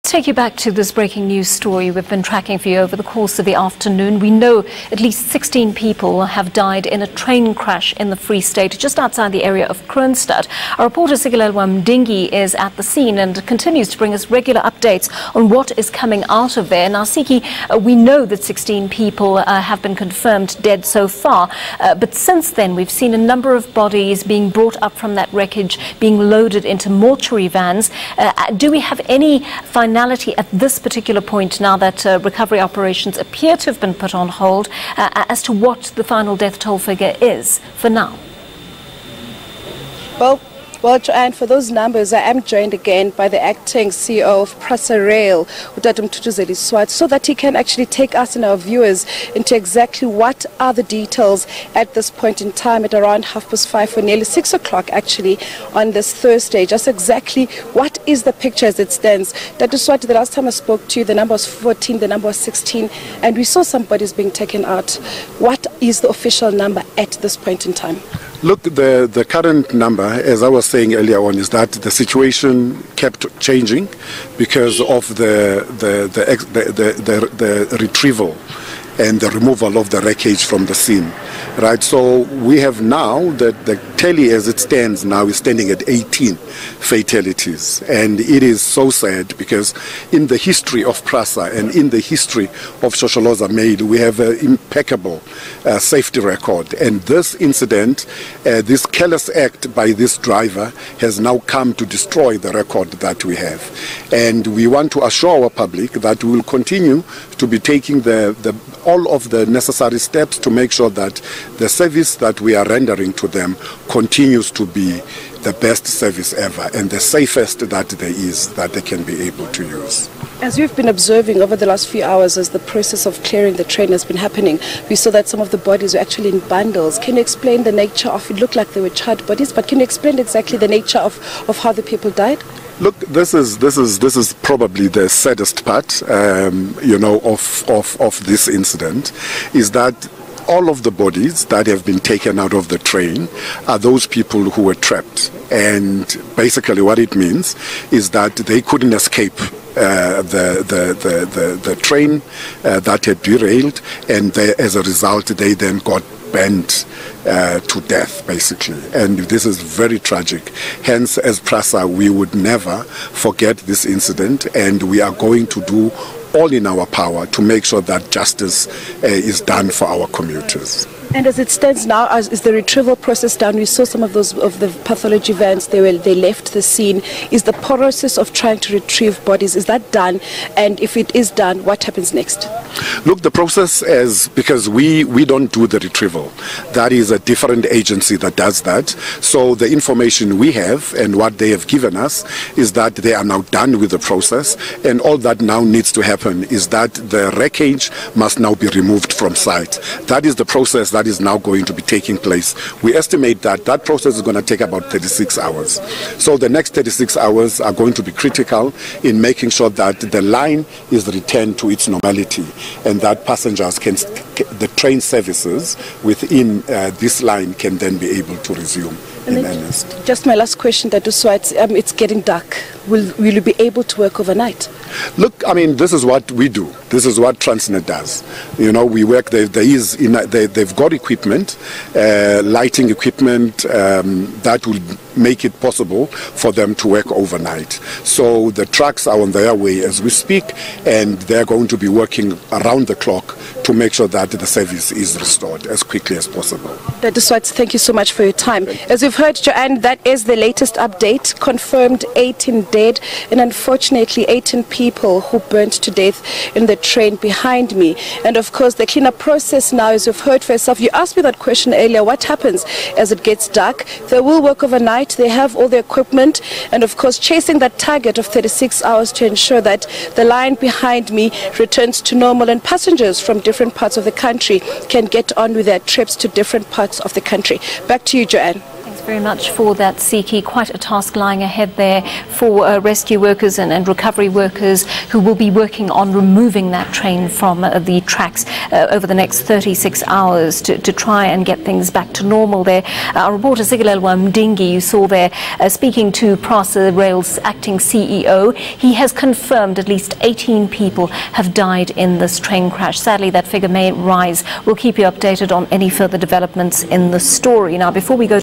Take you back to this breaking news story we've been tracking for you over the course of the afternoon. We know at least 16 people have died in a train crash in the Free State, just outside the area of Kroonstad. Our reporter Sigalelwa Mdingi is at the scene and continues to bring us regular updates on what is coming out of there. Now, Siki, we know that 16 people have been confirmed dead so far, but since then we've seen a number of bodies being brought up from that wreckage, being loaded into mortuary vans. Do we have any finality at this particular point, now that recovery operations appear to have been put on hold, as to what the final death toll figure is for now? Well, Joanne, for those numbers, I am joined again by the acting CEO of Prasa Rail, Utatum Tutuzeli Swat, so that he can actually take us and our viewers into exactly what are the details at this point in time at around 5:30 or nearly 6 o'clock actually on this Thursday. Just exactly what is the picture as it stands. Dr. Swat, the last time I spoke to you, the number was 14, the number was 16, and we saw some bodies being taken out. What is the official number at this point in time? Look, the current number, as I was saying earlier on, is that the situation kept changing because of the retrieval and the removal of the wreckage from the scene, right? So we have now, the tally as it stands now is standing at 18 fatalities. And it is so sad because in the history of Prasa and in the history of Shosholoza Mail, we have an impeccable safety record. And this incident, this careless act by this driver has now come to destroy the record that we have. And we want to assure our public that we will continue to be taking all of the necessary steps to make sure that the service that we are rendering to them continues to be the best service ever and the safest that there is that they can be able to use. As we've been observing over the last few hours as the process of clearing the train has been happening, we saw that some of the bodies were actually in bundles. Can you explain the nature of, it looked like they were charred bodies, but can you explain exactly the nature of how the people died? Look, this is probably the saddest part, of this incident, is that all of the bodies that have been taken out of the train are those people who were trapped. And basically what it means is that they couldn't escape the train that had derailed, and as a result they then got burned to death, basically. And this is very tragic. Hence, as Prasa, we would never forget this incident, and we are going to do all in our power to make sure that justice is done for our commuters. And as it stands now, is the retrieval process done? We saw some of those of the pathology vans, they left the scene. Is the process of trying to retrieve bodies, is that done? And if it is done, what happens next? Look, the process is, because we don't do the retrieval. That is a different agency that does that. So the information we have and what they have given us is that they are now done with the process, and all that now needs to happen is that the wreckage must now be removed from site. That is the process that is now going to be taking place. We estimate that that process is going to take about 36 hours. So the next 36 hours are going to be critical in making sure that the line is returned to its normality and that passengers can, the train services within this line can then be able to resume in earnest. Just my last question, Dr. Swat, it's getting dark. Will you be able to work overnight? Look, I mean, this is what we do. This is what Transnet does. You know, we work, they've got equipment, lighting equipment that will make it possible for them to work overnight. So the trucks are on their way as we speak, and they're going to be working around the clock to make sure that the service is restored as quickly as possible. Dr. Swat, thank you so much for your time. As we've heard, Joanne, that is the latest update. Confirmed 18 dead, and unfortunately 18 people who burnt to death in the train behind me. And of course, the cleanup process now, as you've heard for yourself, you asked me that question earlier, what happens as it gets dark? They will work overnight, they have all the equipment, and of course chasing that target of 36 hours to ensure that the line behind me returns to normal and passengers from different parts of the country can get on with their trips to different parts of the country. Back to you, Joanne. Very much for that, Siki. Quite a task lying ahead there for rescue workers and recovery workers who will be working on removing that train from the tracks over the next 36 hours to try and get things back to normal there. Our reporter Sigalelwa Mdingi, you saw there, speaking to PRASA Rail's acting CEO. He has confirmed at least 18 people have died in this train crash. Sadly, that figure may rise. We'll keep you updated on any further developments in the story. Now, before we go